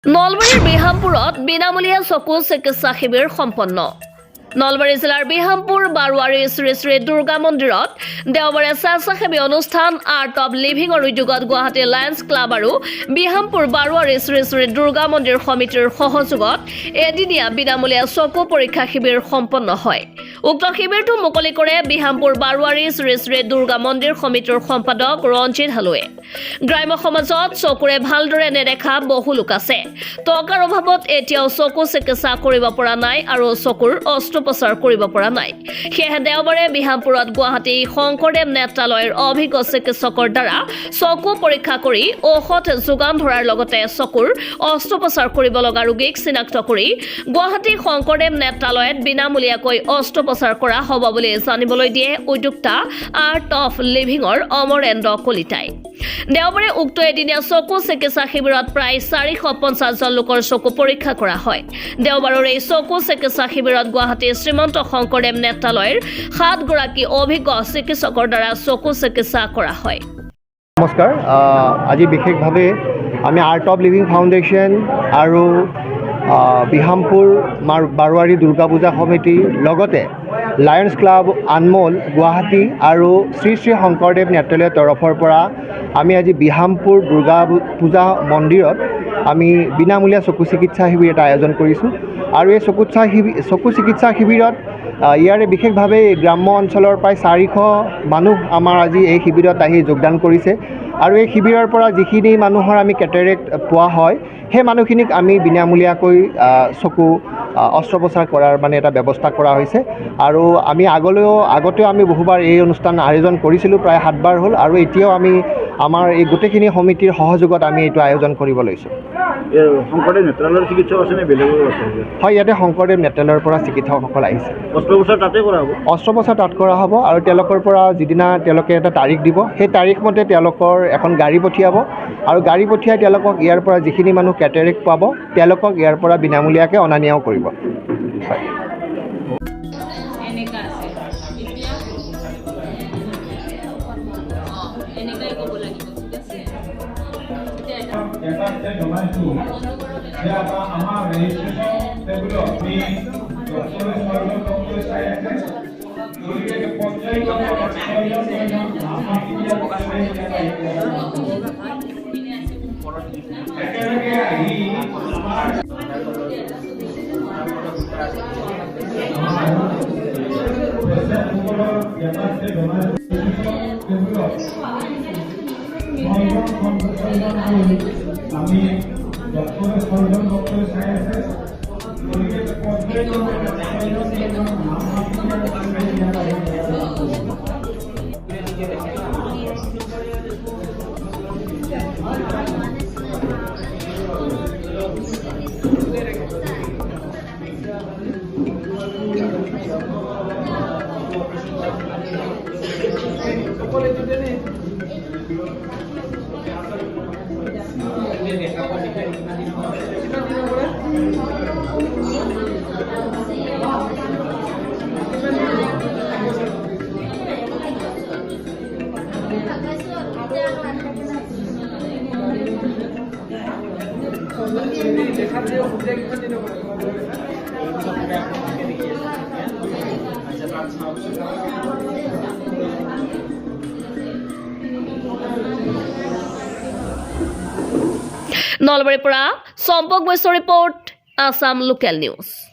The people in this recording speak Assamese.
নলবাৰীৰ বিহামপুৰত বিনামূলীয়া চকু চিকিৎসা শিবিৰ সম্পন্ন। নলবাৰী জিলাৰ বিহামপুৰ বাৰোৱাৰী শ্ৰী শ্ৰী দুৰ্গা মন্দিৰত দেওবাৰে স্বেচ্ছাসেৱী অনুষ্ঠান আৰ্ট অৱ লিভিঙৰ উদ্যোগত গুৱাহাটী লায়ন্স ক্লাব আৰু বিহামপুৰ বাৰোৱাৰী শ্ৰী শ্ৰী দুৰ্গা মন্দিৰ সমিতিৰ সহযোগত এদিনীয়া বিনামূলীয়া চকু পৰীক্ষা শিবিৰ সম্পন্ন হয়। উক্ত শিবিৰটো মুকলি কৰে বিহামপুৰ বাৰোৱাৰী শ্ৰী শ্ৰী দুৰ্গা মন্দিৰ সমিতিৰ সম্পাদক ৰঞ্জিত হালুৱে। গ্ৰাম্য সমাজত চকুৰে ভালদৰে নেদেখা বহু লোক আছে। টকাৰ অভাৱত এতিয়াও চকু চিকিৎসা কৰিব পৰা নাই আৰু চকুৰ অস্ত্ৰোপচাৰ কৰিব পৰা নাই। সেয়েহে দেওবাৰে বিহামপুৰত গুৱাহাটী শংকৰদেৱ নেত্ৰালয়ৰ অভিজ্ঞ চিকিৎসকৰ দ্বাৰা চকু পৰীক্ষা কৰি ঔষধ যোগান ধৰাৰ লগতে চকুৰ অস্ত্ৰোপচাৰ কৰিব লগা ৰোগীক চিনাক্ত কৰি গুৱাহাটী শংকৰদেৱ নেত্ৰালয়ত বিনামূলীয়াকৈ অস্ত্ৰোপচাৰ কৰা হ'ব বুলি জানিবলৈ দিয়ে উদ্যোক্তা আৰ্ট অফ লিভিঙৰ অমৰেন্দ্ৰ কলিতাই। দেওবাৰে উক্ত এদিনীয়া চকু চিকিৎসা শিবিৰত প্ৰায় 450 জন লোকৰ চকু পৰীক্ষা কৰা হয়। দেওবাৰৰ এই চকু চিকিৎসা শিবিৰত গুৱাহাটীৰ শ্ৰীমন্ত শংকৰদেৱ নেত্ৰালয়ৰ 7 গৰাকী অভিজ্ঞ চিকিৎসকৰ দ্বাৰা চকু চিকিৎসা কৰা হয়। নমস্কাৰ, আজি বিশেষভাৱে আমি আৰ্ট অফ লিভিং ফাউণ্ডেশ্যন আৰু বিহামপুৰ বাৰোৱাৰী দুৰ্গা পূজা সমিতি লগতে লায়ন্স ক্লাব আনমোল গুৱাহাটী আৰু শ্ৰী শ্ৰী শংকৰদেৱ নেত্ৰালয়ৰ তৰফৰ পৰা আমি আজি বিহামপুৰ দুৰ্গা পূজা মন্দিৰত আমি বিনামূলীয়া চকু চিকিৎসা শিবিৰ এটা আয়োজন কৰিছোঁ আৰু এই চকু চিকিৎসা শিবিৰত ইয়াৰে বিশেষভাৱে গ্ৰাম্য অঞ্চলৰ প্ৰায় 400 মানুহ আমাৰ আজি এই শিবিৰত আহি যোগদান কৰিছে আৰু এই শিবিৰৰ পৰা যিখিনি মানুহৰ আমি কেটাৰেক্ট পোৱা হয় সেই মানুহখিনিক আমি বিনামূলীয়াকৈ চকু অস্ত্ৰোপচাৰ কৰাৰ এটা ব্যৱস্থা কৰা হৈছে আৰু আমি আগতেও আমি বহুবাৰ এই অনুষ্ঠান আয়োজন কৰিছিলোঁ, প্ৰায় 7 বাৰ হ'ল আৰু এতিয়াও আমি আমাৰ এই গোটেইখিনি সমিতিৰ সহযোগত আমি এইটো আয়োজন কৰিব লৈছোঁ। শংকৰদেৱ নেত্ৰালয়ৰ চিকিৎসক আছেনে বেলেগৰ আছে? হয়, ইয়াতে শংকৰদেৱ নেত্ৰালয়ৰ পৰা চিকিৎসকসকল আহিছে। অস্ত্ৰোপচাৰ তাতে কৰা হ'ব? অস্ত্ৰোপচাৰ তাত কৰা হ'ব আৰু তেওঁলোকৰ পৰা যিদিনা তেওঁলোকে এটা তাৰিখ দিব সেই তাৰিখ মতে তেওঁলোকৰ এখন গাড়ী পঠিয়াব আৰু গাড়ী পঠিয়াই তেওঁলোকক ইয়াৰ পৰা যিখিনি মানুহ কেটাৰেক্ট পাব তেওঁলোকক ইয়াৰ পৰা বিনামূলীয়াকৈ অনা নিয়াও কৰিব। আমি ডক্টৰেৰ সৰ্জন ডক্টৰেৰ সায়েন্সে নলবাৰীৰ পৰা চম্পক বৈশ্যৰ ৰিপৰ্ট, আছাম লোকেল নিউজ।